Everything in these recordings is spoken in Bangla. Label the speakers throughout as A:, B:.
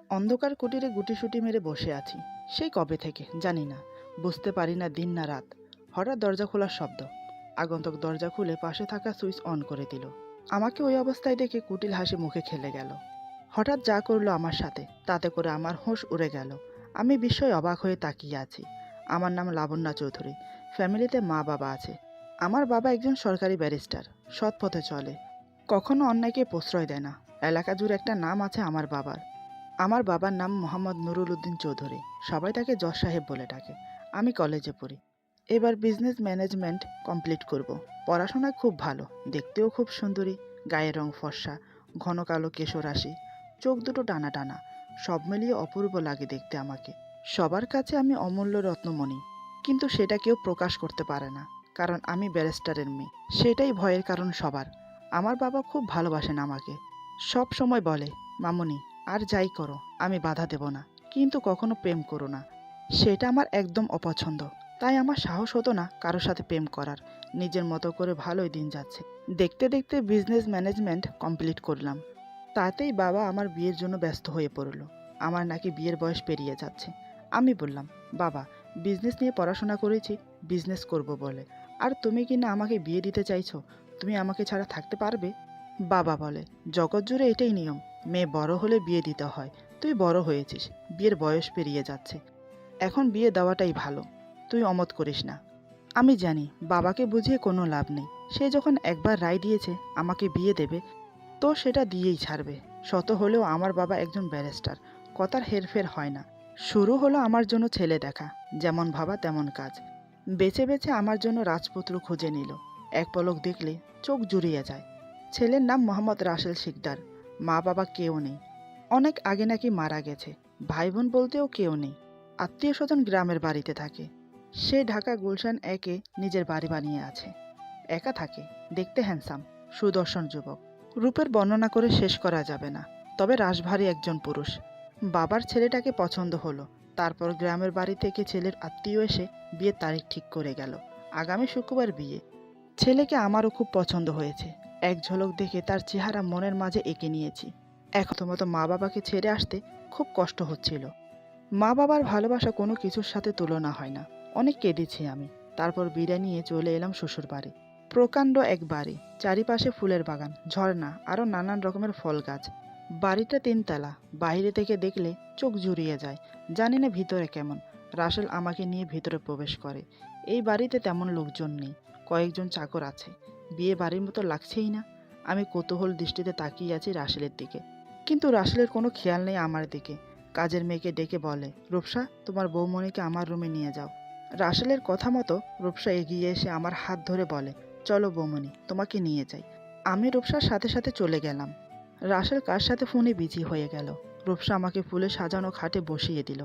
A: অন্ধকার কুটিরে গুটিসুটি মেরে বসে আছি। সেই কবে থেকে জানি না, বুঝতে পারি না দিন না রাত। হঠাৎ দরজা খোলার শব্দ। আগন্তুক দরজা খুলে পাশে থাকা সুইচ অন করে দিল। আমাকে ওই অবস্থায় দেখে কুটিল হাসি মুখে খেলে গেল। হঠাৎ যা করলো আমার সাথে, তাতে করে আমার হোশ উড়ে গেল। আমি বিস্ময়ে অবাক হয়ে তাকিয়ে আছি। আমার নাম লাবণ্য চৌধুরী। ফ্যামিলিতে মা বাবা আছে। আমার বাবা একজন সরকারি ব্যারিস্টার, সৎ পথে চলে, কখনো অন্যায়কে প্রশ্রয় দেয় না। এলাকা জুড়ে একটা নাম আছে আমার বাবার। আমার বাবার নাম মোহাম্মদ নুরুল উদ্দিন চৌধুরী। সবাই তাকে জজ সাহেব বলে ডাকে। আমি কলেজে পড়ি। এবার বিজনেস ম্যানেজমেন্ট কমপ্লিট করব। পড়াশোনায় খুব ভালো, দেখতেও খুব সুন্দরী, গায়ের রং ফর্সা, ঘন কালো কেশরাশি, চোখ দুটো টানা টানা, সব মিলিয়ে অপূর্ব লাগে দেখতে আমাকে। সবার কাছে আমি অমূল্য রত্নমণি, কিন্তু সেটা কেউ প্রকাশ করতে পারে না, কারণ আমি ব্যারিস্টারের মেয়ে। সেটাই ভয়ের কারণ সবার। আমার বাবা খুব ভালোবাসেন আমাকে। সব সময় বলে, মামুনি, আর যাই করো আমি বাধা দেব না, কিন্তু কখনো প্রেম করো না। সেটা আমার একদম অপছন্দ। তাই আমার সাহস হতো না কারোর সাথে প্রেম করার। নিজের মতো করে ভালোই দিন যাচ্ছে। দেখতে দেখতে বিজনেস ম্যানেজমেন্ট কমপ্লিট করলাম। তাতেই বাবা আমার বিয়ের জন্য ব্যস্ত হয়ে পড়ল। আমার নাকি বিয়ের বয়স পেরিয়ে যাচ্ছে। আমি বললাম, বাবা, বিজনেস নিয়ে পড়াশোনা করেছি, বিজনেস করব বলে, আর তুমি কি না আমাকে বিয়ে দিতে চাইছো? তুমি আমাকে ছাড়া থাকতে পারবে? বাবা বলে, জগৎ জুড়ে এটাই নিয়ম, মেয়ে বড় হলে বিয়ে দিতে হয়। তুই বড় হয়েছিস, বিয়ের বয়স পেরিয়ে যাচ্ছে, এখন বিয়ে দেওয়াটাই ভালো, তুই অমত করিস না। আমি জানি বাবাকে বুঝিয়ে কোনো লাভ নেই। সে যখন একবার রায় দিয়েছে আমাকে বিয়ে দেবে, তো সেটা দিয়েই ছাড়বে। শত হলেও আমার বাবা একজন ব্যারিস্টার, কথার হেরফের হয় না। শুরু হলো আমার জন্য ছেলে দেখা, যেমন ভাবা তেমন কাজ। বেছে বেছে আমার জন্য রাজপুত্র খুঁজে নিল। এক পলক দেখলে চোখ জুড়িয়ে যায়। ছেলের নাম মোহাম্মদ রাসেল শিকদার। মা বাবা কেউ নেই, অনেক আগে নাকি মারা গেছে। ভাই বোন বলতেও কেউ নেই। আত্মীয় স্বজন গ্রামের বাড়িতে থাকে। সে ঢাকা গুলশান একে নিজের বাড়ি বানিয়ে আছে। একা থাকে, দেখতে হ্যান্ডসাম, সুদর্শন যুবক। রূপের বর্ণনা করে শেষ করা যাবে না, তবে রাশভারী একজন পুরুষ। বাবার ছেলেটাকে পছন্দ হলো। তারপর গ্রামের বাড়ি থেকে ছেলের আত্মীয় এসে বিয়ের তারিখ ঠিক করে গেল। আগামী শুক্রবার বিয়ে। ছেলেকে আমারও খুব পছন্দ হয়েছে। এক ঝলক দেখে তার চেহারা মনের মাঝে এঁকে নিয়েছি। এখন মতো মা বাবাকে ছেড়ে আসতে খুব কষ্ট হচ্ছিল। মা বাবার ভালোবাসা কোনো কিছুর সাথে তুলনা হয় না। অনেক কেঁদেছি আমি। তারপর বিদায় নিয়ে চলে এলাম শ্বশুর বাড়ি। প্রকাণ্ড এক বাড়ি, চারিপাশে ফুলের বাগান, ঝর্ণা, আরও নানান রকমের ফল গাছ। বাড়িটা তিনতলা। বাইরে থেকে দেখলে চোখ জুড়িয়ে যায়। জানি না ভিতরে কেমন। রাসেল আমাকে নিয়ে ভিতরে প্রবেশ করে। এই বাড়িতে তেমন লোকজন নেই, কয়েকজন চাকর আছে। বিয়ে বাড়ির মতো লাগছেই না। আমি কৌতূহল দৃষ্টিতে তাকিয়ে আছি রাসেলের দিকে, কিন্তু রাসেলের কোনো খেয়াল নেই আমার দিকে। কাজের মেয়েকে ডেকে বলে, রূপসা, তোমার বৌমণিকে আমার রুমে নিয়ে যাও। রাসেলের কথা মতো রূপসা এগিয়ে এসে আমার হাত ধরে বলে, চলো বৌমণি, তোমাকে নিয়ে যাই। আমি রূপসার সাথে সাথে চলে গেলাম। রাসেল কার সাথে ফোনে বিজি হয়ে গেল। রূপসা আমাকে ফুলে সাজানো খাটে বসিয়ে দিল।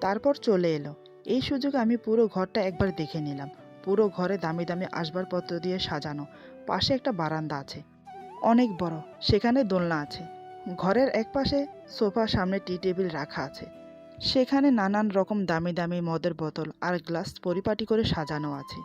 A: তারপর চলে এলো। এই সুযোগে আমি পুরো ঘরটা একবার দেখে নিলাম। পুরো ঘরে দামি দামি আসবাবপত্র দিয়ে সাজানো। পাশে একটা বারান্দা আছে, অনেক বড়, সেখানে দোলনা আছে। ঘরের একপাশে সোফা, সামনে টি টেবিল রাখা আছে। সেখানে নানান রকম দামি দামি মদের বোতল আর গ্লাস পরিপাটি করে সাজানো আছে।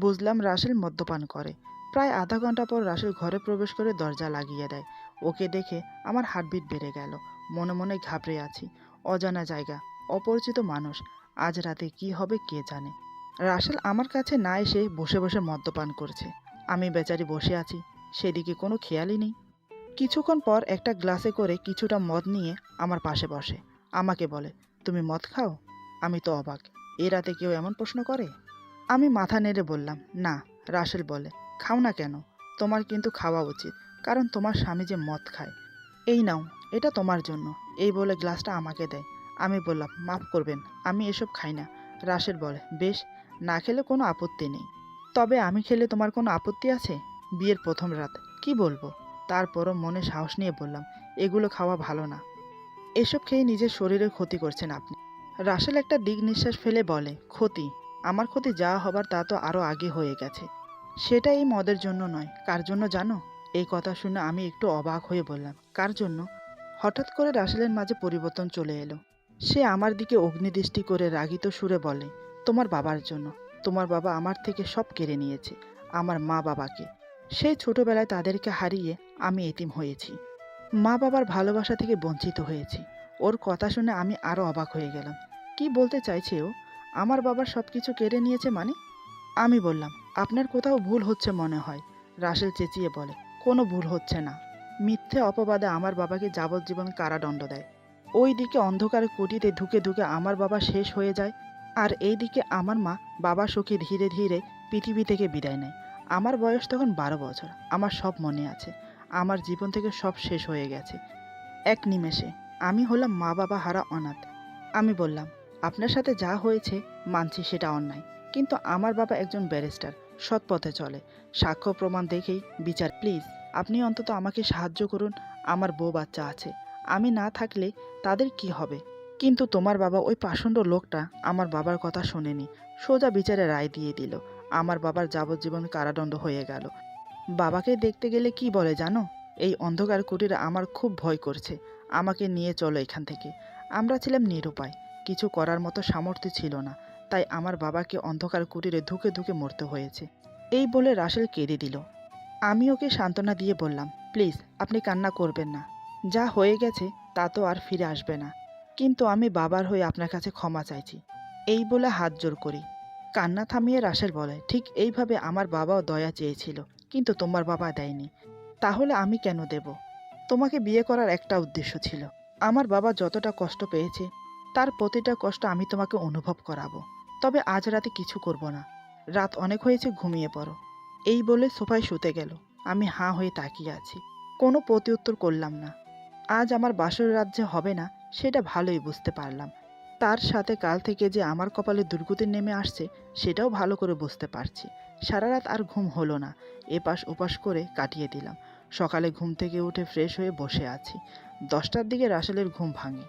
A: বুঝলাম রাসেল মদ্যপান করে। প্রায় আধা ঘন্টা পর রাসেল ঘরে প্রবেশ করে দরজা লাগিয়ে দেয়। ওকে দেখে আমার হার্টবিট বেড়ে গেল। মনে মনে ঘাবড়ে আছি। অজানা জায়গা, অপরিচিত মানুষ। আজ রাতে কি হবে কে জানে। রাসেল আমার কাছে না এসে বসে বসে মদ্যপান করছে। আমি বেচারি বসে আছি, সেদিকে কোনো খেয়ালই নেই। কিছুক্ষণ পর একটা গ্লাসে করে কিছুটা মদ নিয়ে আমার পাশে বসে। আমাকে বলে, তুমি মদ খাও? আমি তো অবাক, এ রাতে কেউ এমন প্রশ্ন করে? আমি মাথা নেড়ে বললাম, না। রাসেল বলে, খাও না কেন? তোমার কিন্তু খাওয়া উচিত, কারণ তোমার স্বামী যে মদ খায়। এই নাও, এটা তোমার জন্য। এই বলে গ্লাসটা আমাকে দেয়। আমি বললাম, মাফ করবেন, আমি এসব খাই না। রাসেল বলে, বেশ, না খেলে কোনো আপত্তি নেই। তবে আমি খেলে তোমার কোনো আপত্তি আছে? বিয়ের প্রথম রাত, কি বলবো? তারপরও মনে সাহস নিয়ে বললাম, এগুলো খাওয়া ভালো না। এসব খেয়ে নিজের শরীরের ক্ষতি করছেন আপনি। রাসেল একটা দীর্ঘ নিঃশ্বাস ফেলে বলে, ক্ষতি? আমার ক্ষতি যা হবার তা তো আরও আগে হয়ে গেছে। সেটা এই মদের জন্য নয়। কার জন্য জানো? এই কথা শুনে আমি একটু অবাক হয়ে বললাম, কার জন্য? হঠাৎ করে রাসেলের মাঝে পরিবর্তন চলে এলো। সে আমার দিকে অগ্নিদৃষ্টি করে রাগিত সুরে বলে, তোমার বাবার জন্য। তোমার বাবা আমার থেকে সব কেড়ে নিয়েছে, আমার মা বাবাকে। সেই ছোটবেলায় তাদেরকে হারিয়ে আমি এতিম হয়েছি। মা বাবার ভালোবাসা থেকে বঞ্চিত হয়েছি। ওর কথা শুনে আমি আরও অবাক হয়ে গেলাম। কি বলতে চাইছে ও? আমার বাবার সব কিছু কেড়ে নিয়েছে মানে? আমি বললাম, আপনার কোথাও ভুল হচ্ছে মনে হয়। রাসেল চেঁচিয়ে বলে, কোনো ভুল হচ্ছে না। মিথ্যে অপবাদে আমার বাবাকে যাবজ্জীবন কারাদণ্ড দেয়। ওই দিকে অন্ধকার কুটিতে ধুকে ধুকে আমার বাবা শেষ হয়ে যায়, আর এই দিকে আমার মা বাবা সুখে ধীরে ধীরে পৃথিবী থেকে বিদায় নেয়। আমার বয়স তখন 12 বছর। আমার সব মনে আছে। আমার জীবন থেকে সব শেষ হয়ে গেছে এক নিমেষে। আমি হলাম মা বাবা হারা অনাথ। আমি বললাম, আপনার সাথে যা হয়েছে মানছি সেটা অন্যায়, কিন্তু আমার বাবা একজন ব্যারিস্টার, সৎ পথে চলে। সাক্ষ্য প্রমাণ দেখেই বিচার। প্লিজ আপনি অন্তত আমাকে সাহায্য করুন। আমার বউ বাচ্চা আছে। আমি না থাকলে তাদের কি হবে? কিন্তু তোমার বাবা, ওই পাষণ্ড লোকটা আমার বাবার কথা শোনেনি। সোজা বিচারে রায় দিয়ে দিল। আমার বাবার যাবজ্জীবন কারাদণ্ড হয়ে গেল। বাবাকে দেখতে গেলে কি বলে জানো? এই অন্ধকার কুটিরে আমার খুব ভয় করছে। আমাকে নিয়ে চলো এখান থেকে। আমরা ছিলাম নিরুপায়। কিছু করার মতো সামর্থ্য ছিল না। তাই আমার বাবাকে অন্ধকার কুটিরে ধুকে ধুকে মরতে হয়েছে। এই বলে রাসেল কেঁদে দিল। আমি ওকে সান্ত্বনা দিয়ে বললাম, প্লিজ আপনি কান্না করবেন না। যা হয়ে গেছে তা তো আর ফিরে আসবে না। কিন্তু আমি বাবার হয়ে আপনার কাছে ক্ষমা চাইছি। এই বলে হাত জোড় করি। কান্না থামিয়ে রাসেল বলে, ঠিক এইভাবে আমার বাবাও দয়া চেয়েছিল, কিন্তু তোমার বাবা দেয়নি। তাহলে আমি কেন দেব? তোমাকে বিয়ে করার একটা উদ্দেশ্য ছিল। আমার বাবা যতটা কষ্ট পেয়েছে তার প্রতিটা কষ্ট আমি তোমাকে অনুভব করাবো। তবে আজ রাতে কিছু করব না। রাত অনেক হয়েছে, ঘুমিয়ে পড়ো। এই বলে সোফায় শুতে গেল। আমি হাঁ হয়ে তাকিয়ে আছি। কোনো প্রতিউত্তর করলাম না। আজ আমার বাসর রাত যে হবে না সেটা ভালোই বুঝতে পারলাম। তার সাথে কাল থেকে যে আমার কপালে দুর্গতি নেমে আসছে সেটাও ভালো করে বুঝতে পারছি। সারা রাত আর ঘুম হলো না। এপাশ ওপাশ করে কাটিয়ে দিলাম। সকালে ঘুম থেকে উঠে ফ্রেশ হয়ে বসে আছি। 10টার দিকে রাসেলের ঘুম ভাঙে।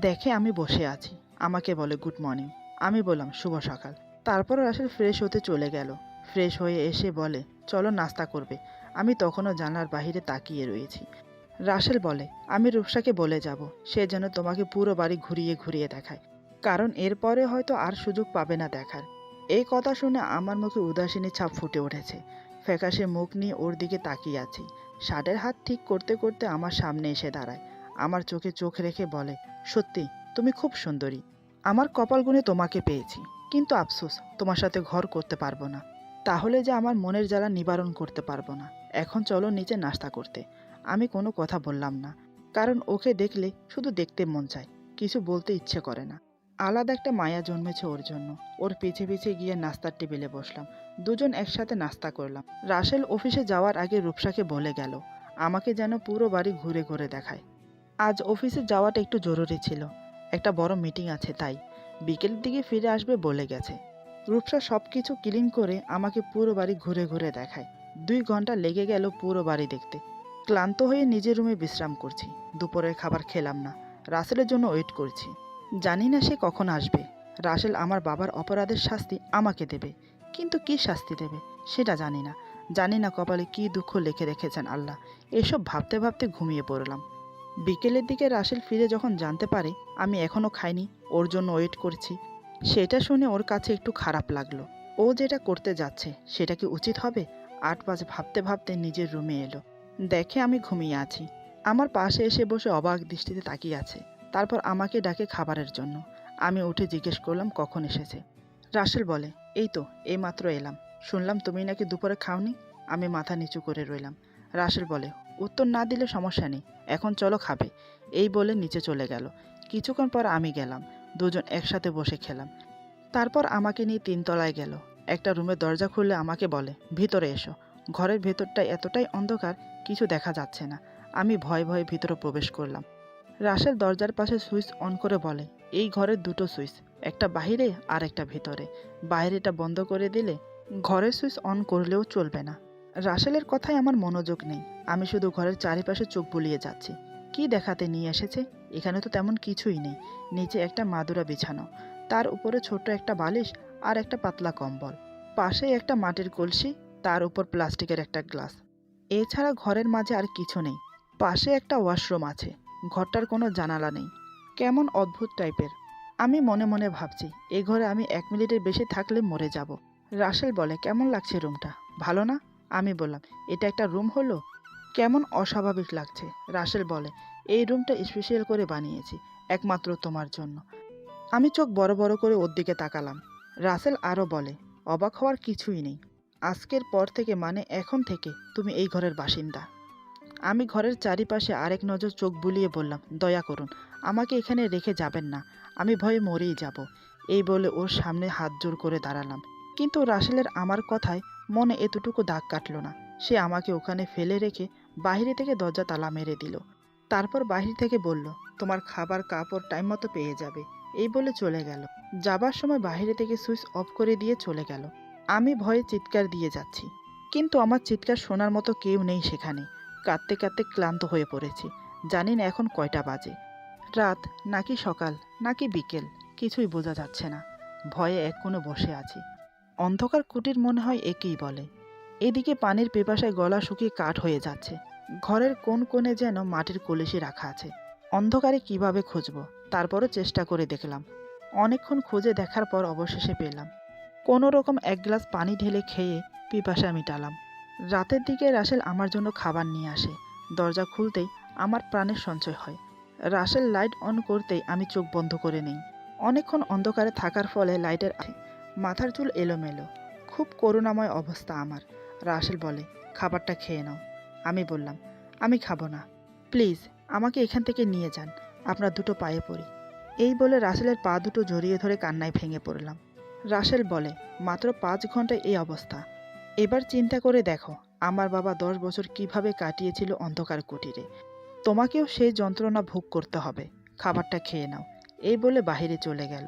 A: দেখে আমি বসে আছি। আমাকে বলে গুড মর্নিং। আমি বললাম শুভ সকাল। তারপর রাসেল ফ্রেশ হতে চলে গেল। ফ্রেশ হয়ে এসে বলে, চলো নাস্তা করবে। আমি তখনও জানলার বাইরে তাকিয়ে রয়েছি। রাসেল বলে, আমি রূপসাকে বলে যাব, সে যেন তোমাকে পুরো বাড়ি ঘুরিয়ে ঘুরিয়ে দেখায়, কারণ এরপরে হয়তো আর সুযোগ পাবে না দেখার। এই কথা শুনে আমার মুখে উদাসীনী ছাপ ফুটে উঠেছে। ফ্যাকাশে মুখ নিয়ে ওর দিকে তাকিয়ে আছি। শার্টের হাত ঠিক করতে করতে আমার সামনে এসে দাঁড়ায়। আমার চোখে চোখ রেখে বলে, সত্যি তুমি খুব সুন্দরী। আমার কপাল গুণে তোমাকে পেয়েছি, কিন্তু আফসোস তোমার সাথে ঘর করতে পারবো না। তাহলে যে আমার মনের জ্বালা নিবারণ করতে পারবো না। এখন চলো নিচে নাস্তা করতে। আমি কোনো কথা বললাম না, কারণ ওকে দেখলে শুধু দেখতে মন চায়, কিছু বলতে ইচ্ছে করে না। আলাদা একটা মায়া জন্মেছে ওর জন্য। ওর পিছে পিছে গিয়ে নাস্তার টেবিলে বসলাম। দুজন একসাথে নাস্তা করলাম। রাসেল অফিসে যাওয়ার আগে রূপসাকে বলে গেল আমাকে যেন পুরো বাড়ি ঘুরে ঘুরে দেখায়। আজ অফিসে যাওয়াটা একটু জরুরি ছিল। একটা বড় মিটিং আছে, তাই বিকেলের দিকে ফিরে আসবে বলে গেছে। রূপসা সব কিছু ক্লিন করে আমাকে পুরো বাড়ি ঘুরে ঘুরে দেখায়। 2 ঘন্টা লেগে গেল পুরো বাড়ি দেখতে। ক্লান্ত হয়ে নিজের রুমে বিশ্রাম করছি। দুপুরের খাবার খেলাম না। রাসেলের জন্য ওয়েট করছি। জানি না সে কখন আসবে। রাসেল আমার বাবার অপরাধের শাস্তি আমাকে দেবে, কিন্তু কি শাস্তি দেবে সেটা জানি না। জানি না কপালে কি দুঃখ লিখে রেখেছেন আল্লাহ। এসব ভাবতে ভাবতে ঘুমিয়ে পড়লাম। বিকেলের দিকে রাসেল ফিরে যখন জানতে পারে আমি এখনও খাইনি, ওর জন্য ওয়েট করছি, সেটা শুনে ওর কাছে একটু খারাপ লাগলো। ও যেটা করতে যাচ্ছে সেটা কি উচিত হবে? 8 বাজে ভাবতে ভাবতে নিজের রুমে এলো। দেখে আমি ঘুমিয়ে আছি। আমার পাশে এসে বসে অবাক দৃষ্টিতে তাকিয়ে আছে। তারপর আমাকে ডাকে খাবারের জন্য। আমি উঠে জিজ্ঞেস করলাম কখন এসেছে। রাসেল বলে, এই তো এইমাত্র এলাম। শুনলাম তুমি নাকি দুপুরে খাওনি। আমি মাথা নিচু করে রইলাম। রাসেল বলে, উত্তর না দিলে সমস্যা নেই, এখন চলো খাবে। এই বলে নিচে চলে গেল। কিছুক্ষণ পর আমি গেলাম। দুজন একসাথে বসে খেলাম। তারপর আমাকে নিয়ে 3 তলায় গেল। একটা রুমের দরজা খুললে আমাকে বলে, ভিতরে এসো। ঘরের ভেতরটা এতটাই অন্ধকার, কিছু দেখা যাচ্ছে না। আমি ভয়ে ভয়ে ভিতরে প্রবেশ করলাম। রাসেল দরজার পাশে সুইচ অন করে বলে, এই ঘরের দুটো সুইচ, একটা বাহিরে আর একটা ভিতরে। বাইরেটা বন্ধ করে দিলে ঘরের সুইচ অন করলেও চলবে না। রাসেলের কথায় আমার মনোযোগ নেই। আমি শুধু ঘরের চারিপাশে চোখ বুলিয়ে যাচ্ছি। কি দেখাতে নিয়ে এসেছে? এখানে তো তেমন কিছুই নেই। নিচে একটা মাদুরা বিছানো, তার উপরে ছোট্ট একটা বালিশ আর একটা পাতলা কম্বল। পাশেই একটা মাটির কলসি, তার উপর প্লাস্টিকের একটা গ্লাস। এছাড়া ঘরের মাঝে আর কিছু নেই। পাশে একটা ওয়াশরুম আছে। ঘরটার কোনো জানালা নেই। কেমন অদ্ভুত টাইপের। আমি মনে মনে ভাবছি, এই ঘরে আমি 1 মিনিটের বেশি থাকলে মরে যাব। রাসেল বলে, কেমন লাগছে রুমটা? ভালো না? আমি বললাম, এটা একটা রুম হলো? কেমন অস্বাভাবিক লাগছে। রাসেল বলে, এই রুমটা স্পেশাল করে বানিয়েছি, একমাত্র তোমার জন্য। আমি চোখ বড় বড় করে ওর দিকে তাকালাম। রাসেল আরও বলে, অবাক হওয়ার কিছুই নেই। আজকের পর থেকে, মানে এখন থেকে তুমি এই ঘরের বাসিন্দা। আমি ঘরের চারিপাশে আরেক নজর চোখ বুলিয়ে বললাম, দয়া করুন, আমাকে এখানে রেখে যাবেন না, আমি ভয়ে মরেই যাব। এই বলে ওর সামনে হাত জোর করে দাঁড়ালাম। কিন্তু রাসেলের আমার কথায় মনে এতটুকু দাগ কাটল না। সে আমাকে ওখানে ফেলে রেখে বাইরে থেকে দরজা তালা মেরে দিল। তারপর বাহির থেকে বলল, তোমার খাবার কাপড় টাইম মতো পেয়ে যাবে। এই বলে চলে গেল। যাবার সময় বাইরে থেকে সুইচ অফ করে দিয়ে চলে গেল। আমি ভয়ে চিৎকার দিয়ে যাচ্ছি, কিন্তু আমার চিৎকার শোনার মতো কেউ নেই সেখানে। কাঁদতে কাঁদতে ক্লান্ত হয়ে পড়েছি। জানি না এখন কয়টা বাজে, রাত নাকি সকাল নাকি বিকেল, কিছুই বোঝা যাচ্ছে না। ভয়ে এক কোণে বসে আছি। অন্ধকার কুটির মনে হয় একেই বলে। এদিকে পানির পিপাসায় গলা শুকিয়ে কাঠ হয়ে যাচ্ছে। ঘরের কোন কোণে যেন মাটির কলসি রাখা আছে। অন্ধকারে কিভাবে খুঁজব, তারপরও চেষ্টা করে দেখলাম। অনেকক্ষণ খুঁজে দেখার পর অবশেষে পেলাম। কোনো রকম এক গ্লাস পানি ঢেলে খেয়ে পিপাসা মিটালাম। রাতের দিকে রাসেল আমার জন্য খাবার নিয়ে আসে। দরজা খুলতেই আমার প্রাণের সঞ্চয় হয়। রাসেল লাইট অন করতেই আমি চোখ বন্ধ করে নেই। অনেকক্ষণ অন্ধকারে থাকার ফলে লাইটের মাথার চুল এলোমেলো, খুব করুণাময় অবস্থা আমার। রাসেল বলে, খাবারটা খেয়ে নাও। আমি বললাম, আমি খাবো না, প্লিজ আমাকে এখান থেকে নিয়ে যান, আপনার দুটো পায়ে পড়ি। এই বলে রাসেলের পা দুটো জড়িয়ে ধরে কান্নায় ভেঙে পড়লাম। রাসেল বলে, মাত্র 5 ঘন্টায় এই অবস্থা। এবার চিন্তা করে দেখো, আমার বাবা 10 বছর কিভাবে কাটিয়েছিল অন্ধকার কুটিরে। তোমাকেও সেই যন্ত্রণা ভোগ করতে হবে। খাবারটা খেয়ে নাও। এই বলে বাহিরে চলে গেল।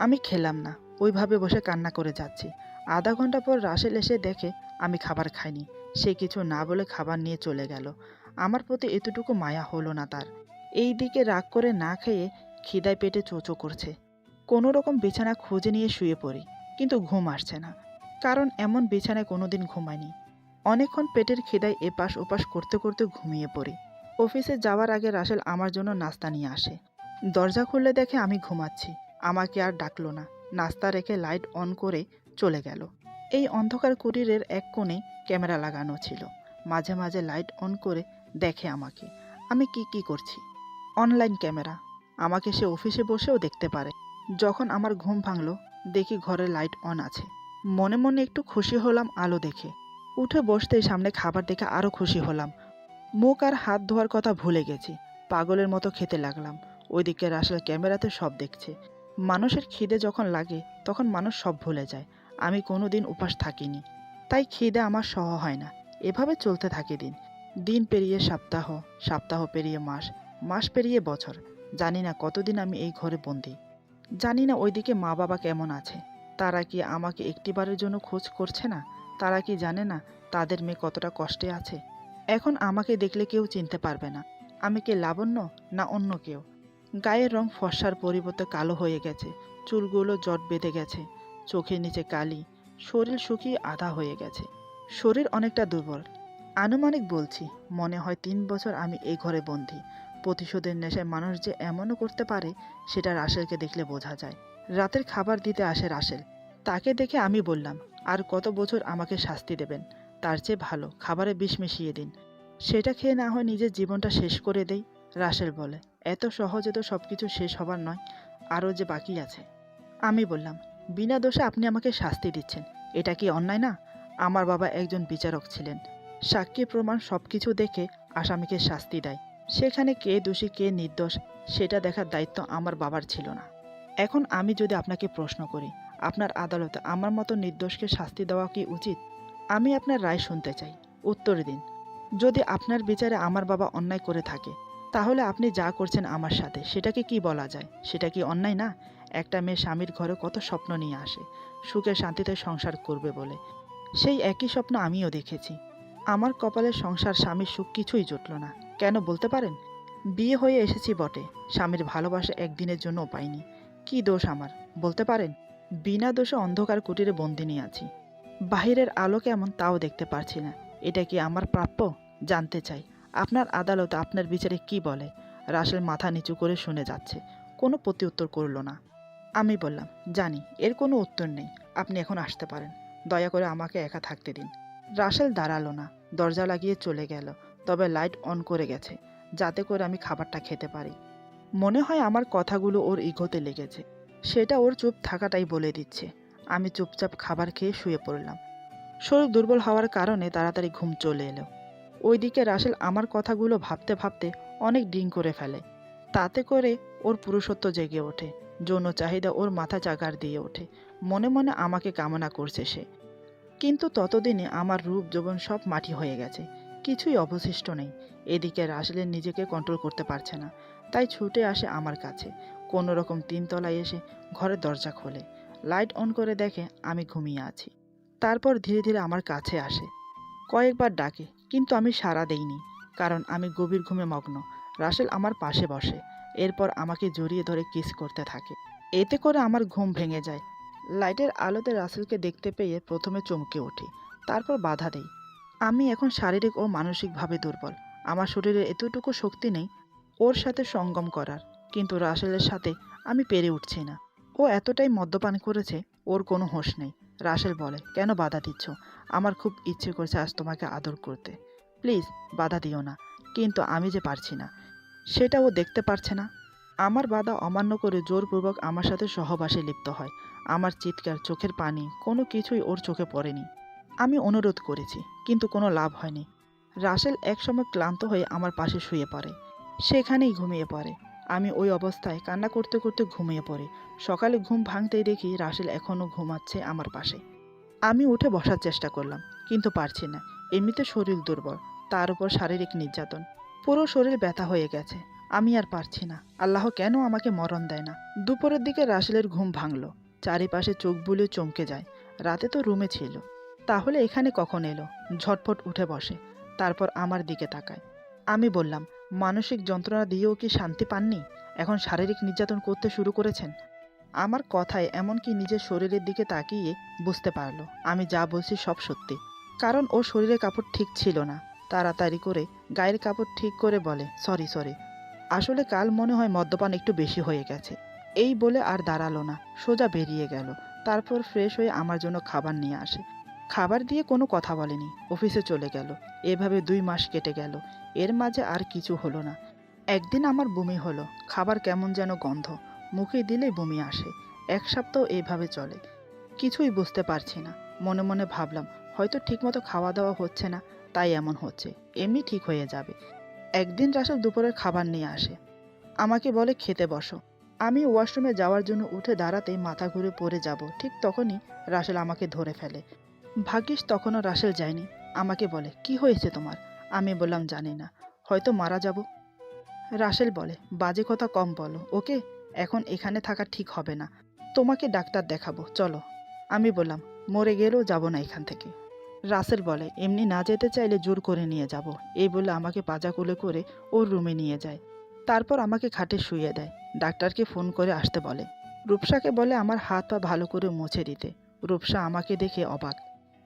A: আমি খেলাম না, ওইভাবে বসে কান্না করে যাচ্ছি। আধা ঘন্টা পর রাসেল এসে দেখে আমি খাবার খাইনি। সে কিছু না বলে খাবার নিয়ে চলে গেল। আমার প্রতি এতটুকু মায়া হলো না তার। এই দিকে রাগ করে না খেয়ে খিদায় পেটে চোচো করছে। কোনো রকম বিছানা খুঁজে নিয়ে শুয়ে পড়ি, কিন্তু ঘুম আসছে না, কারণ এমন বিছানায় কোনোদিন ঘুমাইনি। অনেকক্ষণ পেটের খিদায় এপাশ ওপাশ করতে করতে ঘুমিয়ে পড়ি। অফিসে যাওয়ার আগে রাসেল আমার জন্য নাস্তা নিয়ে আসে। দরজা খুললে দেখে আমি ঘুমাচ্ছি। আমাকে আর ডাকলো না, নাস্তা রেখে লাইট অন করে চলে গেল। এই অন্ধকার কুটিরের এক কোণে ক্যামেরা লাগানো ছিল। মাঝে মাঝে লাইট অন করে দেখে আমাকে, আমি কি করছি। অনলাইন ক্যামেরা, আমাকে সে অফিসে বসেও দেখতে পারে। যখন আমার ঘুম ভাঙল, দেখি ঘরে লাইট অন আছে। মনে মনে একটু খুশি হলাম আলো দেখে। উঠে বসতেই সামনে খাবার দেখে আরও খুশি হলাম। মুখ আর হাত ধোয়ার কথা ভুলে গেছি। পাগলের মতো খেতে লাগলাম। ওইদিকে রাসেল ক্যামেরাতে সব দেখছে। মানুষের খিদে যখন লাগে তখন মানুষ সব ভুলে যায়। আমি কোনোদিন উপাস থাকিনি, তাই খিদে আমার সহ হয় না। এভাবে চলতে থাকে দিন। দিন পেরিয়ে সপ্তাহ, সপ্তাহ পেরিয়ে মাস, মাস পেরিয়ে বছর। জানি না কতদিন আমি এই ঘরে বন্দি। জানি না ওইদিকে মা বাবা কেমন আছে। তারা কি আমাকে একটিবারের জন্য খোঁজ করছে না? তারা কি জানে না তাদের মেয়ে কতটা কষ্টে আছে? এখন আমাকে দেখলে কেউ চিনতে পারবে না আমি কে, লাবণ্য না অন্য কেউ। গায়ের রং ফর্সার পরিবর্তে কালো হয়ে গেছে। চুলগুলো জট বেঁধে গেছে। চোখের নিচে কালি। শরীর শুকিয়ে আধা হয়ে গেছে। শরীর অনেকটা দুর্বল। আনুমানিক বলছি, মনে হয় 3 বছর আমি এই ঘরে বন্দী। প্রতিশোধের নেশায় মানুষ যে এমনও করতে পারে, সেটা রাসেলকে দেখলে বোঝা যায়। রাতের খাবার দিতে আসে রাসেল। তাকে দেখে আমি বললাম, আর কত বছর আমাকে শাস্তি দেবেন? তার চেয়ে ভালো খাবারে বিষ মিশিয়ে দিন, সেটা খেয়ে না হয় নিজের জীবনটা শেষ করে দেই। রাসেল বলে, এত সহজে তো সব কিছু শেষ হবার নয়, আরও যে বাকি আছে। আমি বললাম, বিনা দোষে আপনি আমাকে শাস্তি দিচ্ছেন, এটা কি অন্যায় না? আমার বাবা একজন বিচারক ছিলেন। সাক্ষী প্রমাণ সব কিছু দেখে আসামিকে শাস্তি দেয়। সেখানে কে দোষী কে নির্দোষ সেটা দেখার দায়িত্ব আমার বাবার ছিল না। এখন আমি যদি আপনাকে প্রশ্ন করি, আপনার আদালতে আমার মতো নির্দোষকে শাস্তি দেওয়া কি উচিত? আমি আপনার রায় শুনতে চাই, উত্তর দিন। যদি আপনার বিচারে আমার বাবা অন্যায় করে থাকে, তাহলে আপনি যা করছেন আমার সাথে, সেটাকে কি বলা যায়? সেটা কি অন্যায় না? একটা মেয়ে স্বামীর ঘরে কত স্বপ্ন নিয়ে আসে, সুখে শান্তিতে সংসার করবে বলে। সেই একই স্বপ্ন আমিও দেখেছি। আমার কপালের সংসার, স্বামীর সুখ কিছুই জুটল না। কেন বলতে পারেন? বিয়ে হয়ে এসেছি বটে, স্বামীর ভালোবাসা একদিনের জন্যও পাইনি। কি দোষ আমার, বলতে পারেন? বিনা দোষে অন্ধকার কুটিরে বন্দিনী আছি। বাহিরের আলো কেমন তাও দেখতে পারছি না। এটা কি আমার প্রাপ্য? জানতে চাই, আপনার আদালত আপনার বিচারে কি বলে? রাসেল মাথা নিচু করে শুনে যাচ্ছে, কোনো প্রত্যুত্তর করল না। আমি বললাম, জানি এর কোনো উত্তর নেই, আপনি এখন আসতে পারেন। দয়া করে আমাকে একা থাকতে দিন। রাসেল দাঁড়ালো না, দরজা লাগিয়ে চলে গেল। তবে লাইট অন করে গেছে, যাতে করে আমি খাবারটা খেতে পারি। মনে হয় আমার কথাগুলো ওর ইগোতে লেগেছে, সেটা ওর চুপ থাকাটাই বলে দিচ্ছে। আমি চুপচাপ খাবার খেয়ে শুয়ে পড়লাম। শরীর দুর্বল হওয়ার কারণে তাড়াতাড়ি ঘুম চলে এলো। ওইদিকে রাসেল আমার কথাগুলো ভাবতে ভাবতে অনেক ডিং করে ফেলে। তাতে করে ওর পুরুষত্ব জেগে ওঠে, যৌন চাহিদা ওর মাথা চাগার দিয়ে ওঠে। মনে মনে আমাকে কামনা করছে সে। কিন্তু ততদিনে আমার রূপ যৌবন সব মাটি হয়ে গেছে, কিছুই অবশিষ্ট নেই। এদিকে রাসেলের নিজেকে কন্ট্রোল করতে পারছে না, তাই ছুটে আসে আমার কাছে। কোনো রকম তিনতলায় এসে ঘরের দরজা খোলে, লাইট অন করে দেখে আমি ঘুমিয়ে আছি। তারপর ধীরে ধীরে আমার কাছে আসে, কয়েকবার ডাকে, কিন্তু আমি সাড়া দেইনি, কারণ আমি গভীর ঘুমে মগ্ন। রাসেল আমার পাশে বসে, এরপর আমাকে জড়িয়ে ধরে কিস করতে থাকে। এতে করে আমার ঘুম ভেঙে যায়। লাইটের আলোতে রাসেলকে দেখতে পেয়ে প্রথমে চমকে উঠি, তারপর বাধা দেই। আমি এখন শারীরিক ও মানসিকভাবে দুর্বল। আমার শরীরে এতটুকু শক্তি নেই ওর সাথে সঙ্গম করার, কিন্তু রাসেলের সাথে আমি পেরে উঠছি না। ও এতটাই মদ্যপান করেছে, ওর কোনো হোশ নেই। রাসেল বলে, কেন বাধা দিচ্ছ? আমার খুব ইচ্ছে করছে আজ তোমাকে আদর করতে, প্লিজ বাধা দিও না। কিন্তু আমি যে পারছি না, সেটা ও দেখতে পারছে না। আমার বাধা অমান্য করে জোরপূর্বক আমার সাথে সহবাসে লিপ্ত হয়। আমার চিৎকার, চোখের পানি, কোনো কিছুই ওর চোখে পড়েনি। আমি অনুরোধ করেছি, কিন্তু কোনো লাভ হয়নি। রাসেল একসময় ক্লান্ত হয়ে আমার পাশে শুয়ে পড়ে, সেখানেই ঘুমিয়ে পড়ে। আমি ওই অবস্থায় কান্না করতে করতে ঘুমিয়ে পড়ি। সকালে ঘুম ভাঙতেই দেখি রাসেল এখনও ঘুমাচ্ছে আমার পাশে। আমি উঠে বসার চেষ্টা করলাম, কিন্তু পারছি না। এমনিতে শরীর দুর্বল, তার উপর শারীরিক নির্যাতন, পুরো শরীর ব্যথা হয়ে গেছে। আমি আর পারছি না। আল্লাহ কেন আমাকে মরণ দেয় না? দুপুরের দিকে রাসেলের ঘুম ভাঙল, চারিপাশে চোখ বুলিয়ে চমকে যায়। রাতে তো রুমে ছিল, তাহলে এখানে কখন এলো? ঝটফট উঠে বসে, তারপর আমার দিকে তাকায়। আমি বললাম, মানসিক যন্ত্রণা দিয়েও কি শান্তি পাননি? এখন শারীরিক নির্যাতন করতে শুরু করেছেন? আমার কথায় এমনকি নিজের শরীরের দিকে তাকিয়ে বুঝতে পারলো আমি যা বলছি সব সত্যি। কারণ ওর শরীরের কাপড় ঠিক ছিল না। তাড়াতাড়ি করে গায়ের কাপড় ঠিক করে বলে, সরি সরি, আসলে কাল মনে হয় মদ্যপান একটু বেশি হয়ে গেছে। এই বলে আর দাঁড়ালো না, সোজা বেরিয়ে গেল। তারপর ফ্রেশ হয়ে আমার জন্য খাবার নিয়ে আসে। খাবার দিয়ে কোনো কথা বলেনি, অফিসে চলে গেল। এভাবে 2 মাস কেটে গেল। এর মাঝে আর কিছু হলো না। একদিন আমার বমি হলো, খাবার কেমন যেন গন্ধ, মুখে দিলেই বমি আসে। 1 সপ্তাহ এইভাবে চলে, কিছুই বুঝতে পারছি না। মনে মনে ভাবলাম, হয়তো ঠিকমতো খাওয়া দাওয়া হচ্ছে না, তাই এমন হচ্ছে, এমনি ঠিক হয়ে যাবে। একদিন রাসেল দুপুরের খাবার নিয়ে আসে, আমাকে বলে খেতে বসো। আমি ওয়াশরুমে যাওয়ার জন্য উঠে দাঁড়াতেই মাথা ঘুরে পড়ে যাব, ঠিক তখনই রাসেল আমাকে ধরে ফেলে। ভাগ্যিস তখনও রাসেল যায়নি। আমাকে বলে, কি হয়েছে তোমার? আমি বললাম, জানি না, হয়তো মারা যাব। রাসেল বলে, বাজে কথা কম বলো, ওকে? এখন এখানে থাকা ঠিক হবে না, তোমাকে ডাক্তার দেখাবো, চলো। আমি বললাম, মরে গেলেও যাব না এখান থেকে। রাসেল বলে, এমনি না যেতে চাইলে জোর করে নিয়ে যাব। এই বলে আমাকে পাজা কোলে করে ওর রুমে নিয়ে যায়। তারপর আমাকে খাটে শুইয়ে দেয়। ডাক্তারকে ফোন করে আসতে বলে। রূপসাকে বলে আমার হাত পা ভালো করে মুছে দিতে। রূপসা আমাকে দেখে অবাক।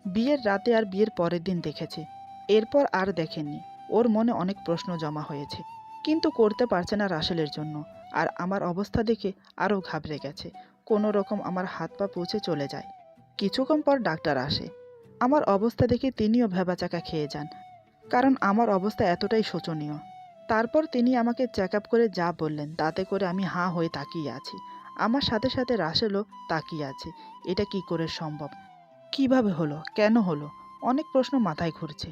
A: বিয়ের রাতে আর বিয়ের পরের দিন দেখেছে, এরপর আর দেখেননি। ওর মনে অনেক প্রশ্ন জমা হয়েছে, কিন্তু করতে পারছে না রাসেলের জন্য। আর আমার অবস্থা দেখে আরও ঘাবড়ে গেছে। কোনো রকম আমার হাত পা পৌঁছে চলে যায়। কিছুক্ষণ পর ডাক্তার আসে। আমার অবস্থা দেখে তিনিও ভ্যাবাচাকা খেয়ে যান, কারণ আমার অবস্থা এতটাই শোচনীয়। তারপর তিনি আমাকে চেক আপ করে যা বললেন তাতে করে আমি হাঁ হয়ে তাকিয়ে আছি। আমার সাথে সাথে রাসেলও তাকিয়ে আছে। এটা কি করে সম্ভব? কিভাবে হলো? কেন হলো? অনেক প্রশ্ন মাথায় ঘুরছে।